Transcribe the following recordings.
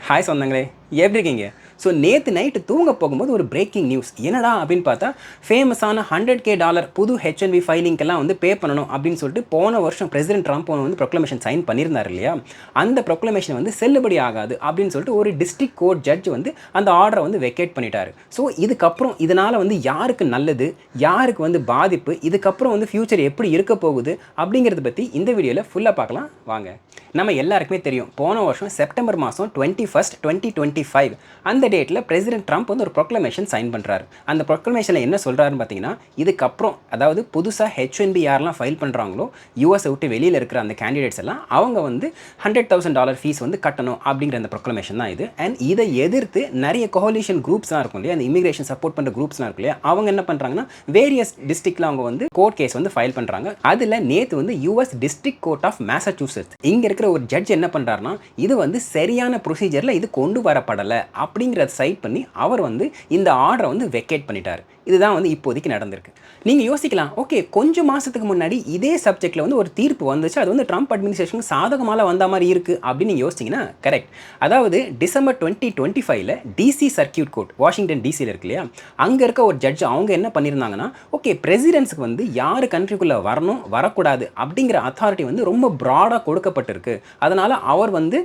Hi சொந்தங்களே, எப்படி இருக்கீங்க? ஸோ நேற்று நைட்டு தூங்க போகும்போது ஒரு பிரேக்கிங் நியூஸ் என்னடா அப்படின்னு பார்த்தா, ஃபேமஸான $100K புது ஹெச்என்பி ஃபைலிங்கெல்லாம் வந்து பே பண்ணணும் அப்படின்னு சொல்லிட்டு போன வருஷம் பிரசிடென்ட் ட்ரம்ப் வந்து ப்ரொக்ளமேஷன் சைன் பண்ணியிருந்தார் இல்லையா? அந்த ப்ரொக்ளமேஷன் வந்து செல்லுபடி ஆகாது அப்படின்னு சொல்லிட்டு ஒரு டிஸ்ட்ரிக்ட் கோர்ட் ஜட்ஜ் வந்து அந்த ஆர்டரை வந்து வெக்கேட் பண்ணிட்டாரு. ஸோ இதுக்கப்புறம் இதனால் வந்து யாருக்கு நல்லது, யாருக்கு வந்து பாதிப்பு, இதுக்கப்புறம் வந்து ஃப்யூச்சர் எப்படி இருக்க போகுது அப்படிங்கிறத பற்றி இந்த வீடியோவில் ஃபுல்லாக பார்க்கலாம் வாங்க. நம்ம எல்லாருக்குமே தெரியும், போன வருஷம் செப்டம்பர் மாதம் 21, 2025 அந்த டேட்டில் பிரசிடென்ட் ட்ரம்ப் வந்து ஒரு ப்ரொக்ளமேஷன் சைன் பண்ணுறாரு. அந்த ப்ரொக்ளமேஷனில் என்ன சொல்கிறாருன்னு பார்த்தீங்கன்னா, இதுக்கப்புறம் அதாவது புதுசாக ஹெச்என்பி யாரெல்லாம் ஃபைல் பண்ணுறாங்களோ, யூஎஸை விட்டு வெளியில் இருக்கிற அந்த கேண்டிடேட்ஸ் எல்லாம் அவங்க வந்து $100,000 ஃபீஸ் வந்து கட்டணும் அப்படிங்கிற அந்த ப்ரொக்ளமேஷன் தான் இது. அண்ட் இதை எதிர்த்து நிறைய கோலிஷன் குரூப்ஸ்லாம் இருக்கும் இல்லையா, அந்த இமிகிரேஷன் சப்போர்ட் பண்ணுற குரூப்ஸ்லாம் இருக்கும் இல்லையா, அவங்க என்ன பண்ணுறாங்கன்னா வேரியஸ் டிஸ்ட்ரிக்டில் அவங்க வந்து கோர்ட் கேஸ் வந்து ஃபைல் பண்ணுறாங்க. அதில் நேற்று வந்து US district court of Massachusetts இங்கே இருக்கிற ஒரு ஜட்ஜ் என்ன பண்ணுறாருன்னா, இது வந்து சரியான ப்ரொசீஜரில் இது கொண்டு வரப்படலை அப்படிங்கிறத சைட் பண்ணி அவர் வந்து இந்த ஆர்டரை வந்து வெக்கேட் பண்ணிட்டார். இதுதான் வந்து இப்போதைக்கு நடந்திருக்கு. நீங்கள் யோசிக்கலாம், ஓகே கொஞ்சம் மாதத்துக்கு முன்னாடி இதே சப்ஜெக்டில் வந்து ஒரு தீர்ப்பு வந்துச்சு, அது வந்து ட்ரம்ப் அட்மினிஸ்ட்ரேஷனுக்கு சாதகமாக வந்த மாதிரி இருக்குது அப்படின்னு நீங்கள் யோசிச்சிங்கன்னா கரெக்ட். அதாவது December 2025 DC circuit court Washington டிசியில் இருக்கு இல்லையா, அங்கே இருக்க ஒரு ஜட்ஜ் அவங்க என்ன பண்ணியிருந்தாங்கன்னா, ஓகே பிரசிடென்ட்ஸுக்கு வந்து யார் கண்ட்ரிக்குள்ளே வரணும் வரக்கூடாது அப்படிங்கிற அத்தாரிட்டி வந்து ரொம்ப ப்ராடாக கொடுக்கப்பட்டிருக்கு, அதனால் அவர் வந்து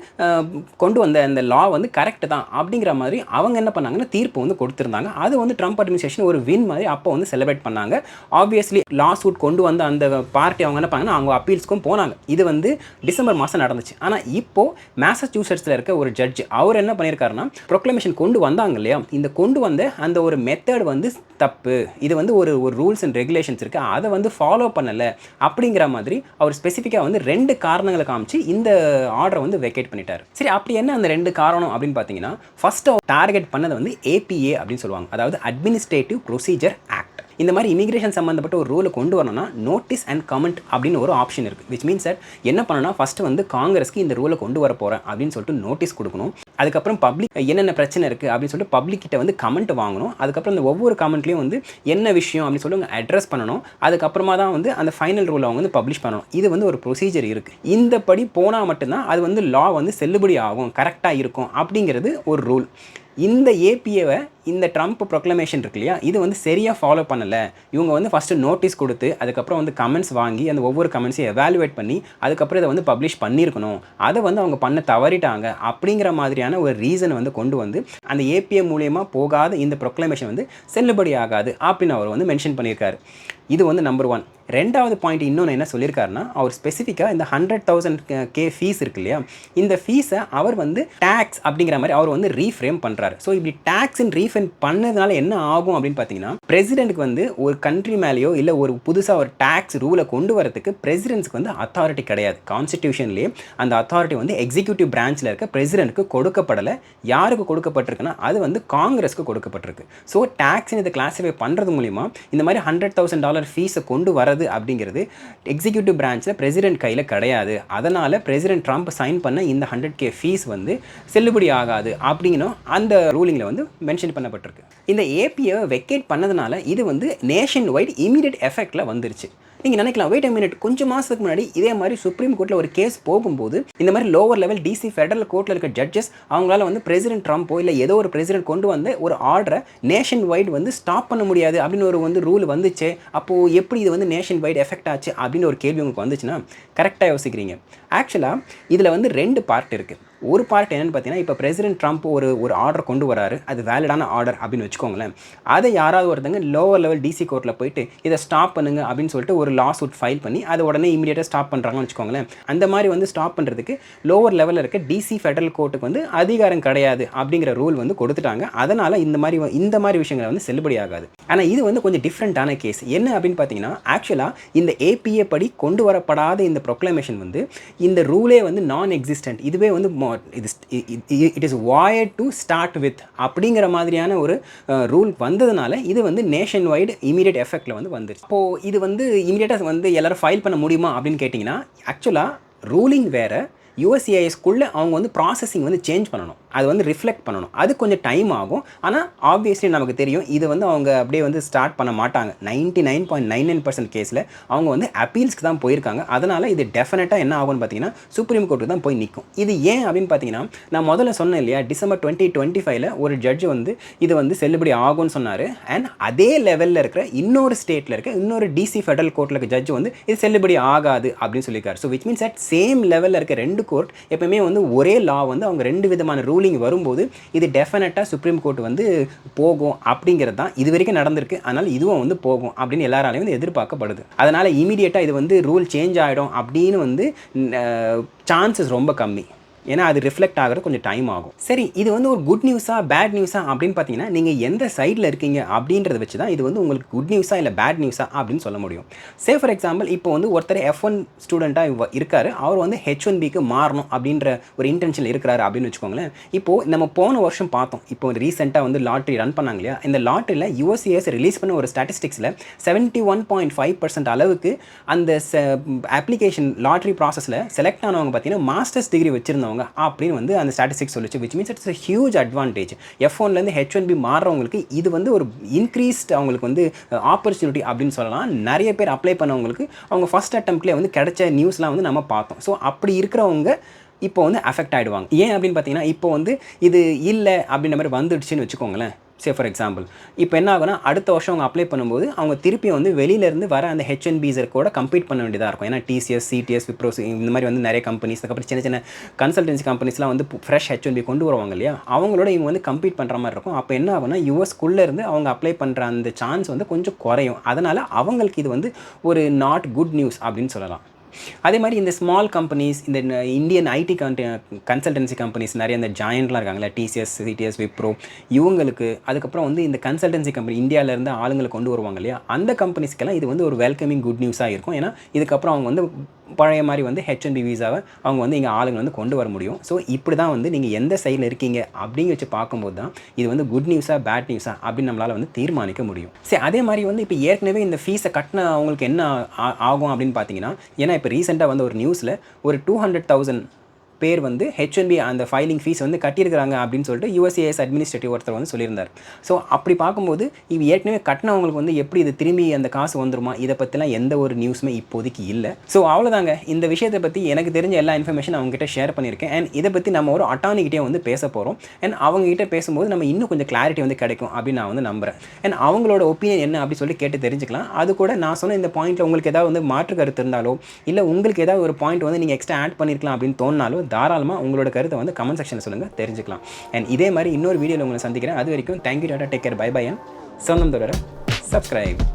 கொண்டு வந்த அந்த லா வந்து கரெக்ட் தான் அப்படிங்கிற மாதிரி அவங்க என்ன பண்ணாங்கன்னா தீர்ப்பு வந்து கொடுத்துருந்தாங்க. அது வந்து ட்ரம்ப் அட்மினிஸ்ட்ரேஷன் ஒரு வின் மாதிரி அப்போ வந்து செலிப்ரேட் பண்ணாங்க. ஆப்வியஸ்லி லா சூட் கொண்டு வந்த அந்த பார்ட்டி அவங்க என்ன பண்ணாங்கன்னா அவங்க அப்பீல்ஸ்க்கும் போனாங்க. இது வந்து டிசம்பர் மாதம் நடந்துச்சு. ஆனால் இப்போ மேசச்சூசெட்ஸில் இருக்க ஒரு ஜட்ஜ் அவர் என்ன பண்ணியிருக்காருன்னா, ப்ரொக்ளமேஷன் கொண்டு வந்தாங்க இல்லையா, இந்த கொண்டு வந்த அந்த ஒரு மெத்தட் வந்து தப்பு, இது வந்து ஒரு ரூல்ஸ் அண்ட் ரெகுலேஷன்ஸ் இருக்குது, அதை வந்து ஃபாலோ பண்ணலை அப்படிங்கிற மாதிரி அவர் ஸ்பெசிஃபிக்காக வந்து 2 காரணங்களை காமிச்சு இந்த ஆர்டரை வந்து வெக்கேட் பண்ணிட்டார். சரி, அப்படி என்ன அந்த 2 காரணம் அப்படின்னு பார்த்தீங்கன்னா, ஃபர்ஸ்ட் டார்கெட் பண்ணது வந்து ஏபிஏ அப்படின்னு சொல்லுவாங்க, அதாவது அட்மினிஸ்ட்ரேட்டிவ் ப்ரொசீஜர் ஆக்ட். இந்த மாதிரி இமிகிரேஷன் சம்மந்தப்பட்ட ஒரு ரூலை கொண்டு வரணும்னா நோட்டீஸ் அண்ட் கமெண்ட் அப்படின்னு ஒரு ஆப்ஷன் இருக்குது. விச் மீன்ஸ் சார் என்ன பண்ணணும்னா, ஃபஸ்ட்டு வந்து காங்கிரஸ்க்கு இந்த ரூலை கொண்டு வர போகிறேன் அப்படின்னு சொல்லிட்டு நோட்டீஸ் கொடுக்கணும். அதுக்கப்புறம் பப்ளிக் என்னென்ன பிரச்சனை இருக்குது அப்படின்னு சொல்லிட்டு பப்ளிக் கிட்ட வந்து கமெண்ட் வாங்கணும். அதுக்கப்புறம் இந்த ஒவ்வொரு கமெண்ட்லேயும் வந்து என்ன விஷயம் அப்படின்னு சொல்லி அவங்க அட்ரஸ் பண்ணணும். அதுக்கப்புறமா தான் வந்து அந்த ஃபைனல் ரூலை அவங்க வந்து பப்ளிஷ் பண்ணணும். இது வந்து ஒரு ப்ரொசீஜர் இருக்குது. இந்த படி போனால் மட்டும்தான் அது வந்து லா வந்து செல்லுபடி ஆகும், கரெக்டாக இருக்கும் அப்படிங்கிறது ஒரு ரூல். இந்த ஏபிஏவை இந்த ட்ரம்ப் ப்ரொக்ளமேஷன் இருக்கு இல்லையா, இது வந்து சரியாக ஃபாலோ பண்ணலை. இவங்க வந்து ஃபஸ்ட்டு நோட்டீஸ் கொடுத்து அதுக்கப்புறம் வந்து கமெண்ட்ஸ் வாங்கி அந்த ஒவ்வொரு கமெண்ட்ஸையும் எவாலுவேட் பண்ணி அதுக்கப்புறம் இதை வந்து பப்ளிஷ் பண்ணியிருக்கணும். அதை வந்து அவங்க பண்ண தவறிட்டாங்க அப்படிங்கிற மாதிரியான ஒரு ரீசனை வந்து கொண்டு வந்து அந்த ஏபிஏ மூலியமாக போகாத இந்த ப்ரொக்ளமேஷன் வந்து செல்லுபடி ஆகாது அப்படின்னு அவர் வந்து மென்ஷன் பண்ணியிருக்காரு. இது வந்து நம்பர் 1. ரெண்டாவது பாயிண்ட் இன்னொன்று என்ன சொல்லியிருக்காருன்னா, அவர் ஸ்பெசிஃபிக்காக இந்த $100,000 ஃபீஸ் இருக்கு இல்லையா, இந்த ஃபீஸை அவர் வந்து டேக்ஸ் அப்படிங்கிற மாதிரி அவர் வந்து ரீஃப்ரேம் பண்ணுறாரு. ஸோ இப்படி டேக்ஸ்ன்னு ரீஃப்ரேம் பண்ணதுனால என்ன ஆகும் அப்படின்னு பார்த்தீங்கன்னா, பிரசிடென்ட்க்கு வந்து ஒரு கண்ட்ரி மேலேயோ இல்லை ஒரு புதுசாக ஒரு டேக்ஸ் ரூலை கொண்டு வரதுக்கு பிரசிடென்ட்ஸ்க்கு வந்து அத்தாரிட்டி கிடையாது. கான்ஸ்டிடியூஷன்லேயே அந்த அத்தாரிட்டி வந்து எக்ஸிக்யூட்டிவ் பிரான்ச்சில் இருக்க பிரசிடென்ட்க்கு கொடுக்கப்படலை. யாருக்கு கொடுக்கப்பட்டிருக்குன்னா அது வந்து காங்கிரஸ்க்கு கொடுக்கப்பட்டிருக்கு. ஸோ டேக்ஸ்ன்னு இதை கிளாஸிஃபை பண்ணுறது மூலிமா இந்த மாதிரி $100,000 ஃபீஸை கொண்டு வரது அப்படிங்கிறது எக்ஸிக்யூட்டிவ் பிரான்ச்சில் பிரசிடென்ட் கையில் கிடையாது. அதனால் பிரசிடென்ட் ட்ரம்ப் சைன் பண்ண இந்த $100K ஃபீஸ் வந்து செல்லுபடி ஆகாது அப்படிங்கணும் அந்த ரூலிங்கில் வந்து மென்ஷன் பண்ணப்பட்டிருக்கு. இந்த ஏபிஏவை வெக்கேட் பண்ணதுனால இது வந்து நேஷன் வைட் இமீடியட் எஃபெக்டில் வந்துருச்சு. நீங்கள் நினைக்கலாம், வெயிட் அ மினிட், கொஞ்சம் மாதத்துக்கு முன்னாடி இதே மாதிரி சுப்ரீம் கோர்ட்டில் ஒரு கேஸ் போகும்போது இந்த மாதிரி லோவர் லெவல் டிசி ஃபெடரல் கோர்ட்டில் இருக்க ஜட்ஜஸ் அவங்களால வந்து பிரசிடென்ட் ட்ரம்ப்போ இல்லை ஏதோ ஒரு பிரசிடென்ட் கொண்டு வந்த ஒரு ஆர்டரை நேஷன் வைட் வந்து ஸ்டாப் பண்ண முடியாது அப்படின்னு ஒரு வந்து ரூல் வந்துச்சு. அப்போது எப்படி இது வந்து நேஷன் வைட் எஃபெக்ட் ஆச்சு அப்படின்னு ஒரு கேள்வி உங்களுக்கு வந்துச்சுன்னா கரெக்டாக யோசிக்கிறீங்க. ஆக்சுவலாக இதில் வந்து 2 பார்ட் இருக்குது. ஒரு பார்ட் என்னென்னு பார்த்தீங்கன்னா, இப்போ பிரசிடென்ட் ட்ரம்ப் ஒரு ஆர்டர் கொண்டு வராரு, அது வேலிடான ஆர்டர் அப்படின்னு வச்சுக்கோங்களேன். அதை யாராவது ஒருத்தங்க லோவர் லெவல் டிசி கோர்ட்டில் போயிட்டு இதை ஸ்டாப் பண்ணுங்க அப்படின்னு சொல்லிட்டு ஒரு லா சூட் ஃபைல் பண்ணி அதை உடனே இமீடியட்டாக ஸ்டாப் பண்ணுறாங்கன்னு வச்சுக்கோங்களேன். அந்த மாதிரி வந்து ஸ்டாப் பண்ணுறதுக்கு லோவர் லெவலில் இருக்க டிசி ஃபெடரல் கோர்ட்டுக்கு வந்து அதிகாரம் கிடையாது அப்படிங்கிற ரூல் வந்து கொடுத்துட்டாங்க. அதனால் இந்த மாதிரி விஷயங்களை வந்து செல்லுபடி ஆகாது. ஆனால் இது வந்து கொஞ்சம் டிஃப்ரெண்ட்டான கேஸ். என்ன அப்படின்னு பார்த்தீங்கன்னா, ஆக்சுவலாக இந்த ஏபிஏ படி கொண்டு வரப்படாத இந்த ப்ரொக்ளமேஷன் வந்து இந்த ரூலே வந்து நான் எக்ஸிஸ்டன்ட், இதுவே வந்து it is வாயட் to start with அப்படிங்கிற மாதிரியான ஒரு ரூல் வந்ததுனால இது வந்து நேஷன் வைடு இமீடியட் எஃபெக்டில் வந்து வந்துருச்சு. அப்போது இது வந்து இமீடியட்டாக வந்து எல்லோரும் ஃபைல் பண்ண முடியுமா அப்படின்னு கேட்டிங்கன்னா, ஆக்சுவலாக ரூலிங் வேறு, யுஎஸ்சிஐஎஸ்க்குள்ளே அவங்க வந்து ப்ராசஸிங் வந்து சேஞ்ச் பண்ணணும். அது வந்து ரிஃப்ளெக்ட் பண்ணணும். அது கொஞ்சம் டைம் ஆகும். ஆனால் ஆப்வியஸ்லி நமக்கு தெரியும் இது வந்து அவங்க அப்படியே வந்து ஸ்டார்ட் பண்ண மாட்டாங்க. 99.99% கேஸில் அவங்க வந்து அப்பீல்ஸ்க்கு தான் போயிருக்காங்க. அதனால் இது டெஃபினட்டாக என்ன ஆகும்னு பார்த்தீங்கன்னா சுப்ரீம் கோர்ட்டுக்கு தான் போய் நிற்கும். இது ஏன் அப்படின்னு பார்த்தீங்கன்னா, நான் முதல்ல சொன்னேன் இல்லையா, டிசம்பர் 2025 ஒரு ஜட்ஜ் வந்து இது வந்து செல்லுபடி ஆகும்னு சொன்னார். அண்ட் அதே லெவலில் இருக்கிற இன்னொரு ஸ்டேட்டில் இருக்க இன்னொரு டிசி ஃபெடரல் கோர்ட்டில் இருக்க ஜட்ஜ் வந்து இது செல்லுபடி ஆகாது அப்படின்னு சொல்லியிருக்காரு. So which means at same லெவலில் இருக்க 2 கோர்ட் எப்பவுமே வந்து ஒரே லா வந்து அவங்க 2 விதமான ரூலிங் வரும்போது இது டெஃபினட்டாக சுப்ரீம் கோர்ட் வந்து போகும் அப்படிங்கிறது தான் இது வரைக்கும் நடந்திருக்கு. அதனால் இதுவும் வந்து போகும் அப்படின்னு எல்லாராலையும் வந்து எதிர்பார்க்கப்படுது. அதனால் இமீடியட்டாக இது வந்து ரூல் சேஞ்ச் ஆகிடும் அப்படின்னு வந்து சான்சஸ் ரொம்ப கம்மி. ஏன்னா அது ரிஃப்ளெக்ட் ஆகிறது கொஞ்சம் டைம் ஆகும். சரி, இது வந்து ஒரு குட் நியூஸா பேட் நியூஸா அப்படின்னு பார்த்தீங்கன்னா, நீங்கள் எந்த சைடில் இருக்கீங்க அப்படின்றத வச்சு தான் இது வந்து உங்களுக்கு குட் நியூஸா இல்லை பேட் நியூஸா அப்படின்னு சொல்ல முடியும். சே ஃபார் எக்ஸாம்பிள், இப்போ வந்து ஒருத்தர் F1 ஸ்டூடெண்ட்டாக இருக்கார். அவர் வந்து H1Bக்கு மாறணும் அப்படின்ற ஒரு இன்டென்ஷன் இருக்கிறாரு அப்படின்னு வச்சுக்கோங்களேன். இப்போது நம்ம போன வருஷம் பார்த்தோம். இப்போ ரீசெண்டாக வந்து லாட்ரி ரன் பண்ணாங்க இல்லையா, இந்த லாட்ரியில் USCIS ரிலீஸ் பண்ண ஒரு ஸ்டாட்டிஸ்டிக்ஸில் 71.5% அளவுக்கு அந்த அப்ளிகேஷன் லாட்ரி ப்ராசஸில் செலக்ட் ஆனவங்க பார்த்தீங்கன்னா மாஸ்டர்ஸ் டிகிரி வச்சுருந்தவங்க அப்படின்னு வந்து அந்த ஸ்டாட்டிஸ்டிக்ஸ் சொல்லிச்சு. Which means it's a huge advantage. F1லேருந்து H1B மாறுறவங்களுக்கு இது வந்து ஒரு இன்க்ரீஸ்ட் அவங்களுக்கு வந்து ஆப்பர்ச்சுனிட்டி அப்படின்னு சொல்லலாம். நிறைய பேர் அப்ளை பண்ணவங்களுக்கு அவங்க ஃபர்ஸ்ட் அட்டெம்ப்ட்லேயே வந்து கிடைச்ச நியூஸ்லாம் வந்து நம்ம பார்த்தோம். ஸோ அப்படி இருக்கிறவங்க இப்போ வந்து அஃபெக்ட் ஆகிடுவாங்க. ஏன் அப்படின்னு பார்த்தீங்கன்னா, இப்போ வந்து இது இல்லை அப்படின்ற மாதிரி வந்துடுச்சுன்னு வச்சுக்கோங்களேன். சே ஃபார் எக்ஸாம்பிள், இப்போ என்ன ஆகுனா, அடுத்த வருஷம் அவங்க அப்ளை பண்ணும்போது அவங்க திருப்பி வந்து வெளியிலேருந்து வர அந்த H1Bs கூட கம்பீட் பண்ண வேண்டியதாக இருக்கும். ஏன்னா TCS, CTS, Wipro இந்த மாதிரி வந்து நிறைய கம்பெனிஸ், அதுக்கப்புறம் சின்ன சின்ன கன்சல்டன்சி கம்பெனிஸ்லாம் வந்து ஃப்ரெஷ் H1B கொண்டு வருவாங்க இல்லையா, அவங்களோட இவங்க வந்து கம்பீட் பண்ணுற மாதிரி இருக்கும். அப்போ என்ன ஆகுனா, யூஎஸ்குள்ளேருந்து அவங்க அப்ளை பண்ணுற அந்த சான்ஸ் வந்து கொஞ்சம் குறையும். அதனால் அவங்களுக்கு இது வந்து ஒரு நாட் குட் நியூஸ் அப்படின்னு சொல்லலாம். அதே மாதிரி இந்த ஸ்மால் கம்பெனிஸ், இந்த இந்தியன் ஐடி கன்சல்டன்சி கம்பெனிஸ் நிறைய இந்த ஜாயிண்ட்லாம் இருக்காங்களா, TCS, CTS, Wipro, இவங்களுக்கு, அதுக்கப்புறம் வந்து இந்த கன்சல்டன்சி கம்பெனி இந்தியாவிலேருந்து ஆளுங்களை கொண்டு வருவாங்க இல்லையா, அந்த கம்பெனிஸ்க்கெல்லாம் இது வந்து ஒரு வெல்கமிங் குட் நியூஸாக இருக்கும். ஏன்னா இதுக்கப்புறம் அவங்க வந்து பழைய மாதிரி வந்து H1B வீசாவை அவங்க வந்து இங்கே ஆளுங்க வந்து கொண்டு வர முடியும். ஸோ இப்படி தான் வந்து நீங்கள் எந்த சைடில் இருக்கீங்க அப்படிங்க வச்சு பார்க்கும்போது தான் இது வந்து குட் நியூஸா பேட் நியூஸா அப்படின்னு நம்மளால் வந்து தீர்மானிக்க முடியும். சரி, அதே மாதிரி வந்து இப்போ ஏற்கனவே இந்த ஃபீஸை கட்டின அவங்களுக்கு என்ன ஆகும் அப்படின்னு பார்த்தீங்கன்னா, ஏன்னா இப்போ ரீசெண்டாக வந்து ஒரு நியூஸில் ஒரு 200,000 பேர் வந்து H1B அந்த ஃபைலிங் ஃபீஸ் வந்து கட்டியிருக்கிறாங்க அப்படின்னு சொல்லிட்டு USCIS அட்மினிஸ்ட்ரேட்டிவ் ஒருத்தர் வந்து சொல்லியிருந்தார். ஸோ அப்படி பார்க்கும்போது இது ஏற்கனவே கட்டினவங்களுக்கு வந்து எப்படி இது திரும்பி அந்த காசு வந்துருமா, இதை பற்றிலாம் எந்த ஒரு நியூஸுமே இப்போதைக்கு இல்லை. ஸோ அவ்வளோதாங்க, இந்த விஷயத்தை பற்றி எனக்கு தெரிஞ்ச எல்லா இன்ஃபர்மேஷன் அவங்ககிட்ட ஷேர் பண்ணியிருக்கேன். அண்ட் இதை பற்றி நம்ம ஒரு அட்டார்னிக்கிட்டே வந்து பேச போகிறோம். அண்ட் அவங்ககிட்ட பேசும்போது நம்ம இன்னும் கொஞ்சம் கிளாரிட்டி வந்து கிடைக்கும் அப்படின்னு நான் வந்து நம்புகிறேன். அண்ட் அவங்களோட ஒப்பீனியன் என்ன அப்படி சொல்லி கேட்டு தெரிஞ்சுக்கலாம். அது கூட நான் சொன்ன இந்த பாயிண்ட்டில் உங்களுக்கு ஏதாவது வந்து மாற்று கருத்து இருந்தாலோ, இல்லை உங்களுக்கு ஏதாவது ஒரு பாயிண்ட் வந்து நீங்கள் எக்ஸ்ட்ரா ஆட் பண்ணியிருக்கலாம் அப்படின்னு தோணினாலும் தாராளமாக உங்களோட கருத்தை வந்து கமெண்ட் செக்ஷனில் சொல்லுங்கள், தெரிஞ்சுக்கலாம். அண்ட் இதே மாதிரி இன்னொரு வீடியோவில் உங்களை சந்திக்கிறேன். அது வரைக்கும் தேங்க்யூ, டாடா, take care, bye bye. And சொந்தம் தொடர சப்ஸ்கிரைப்.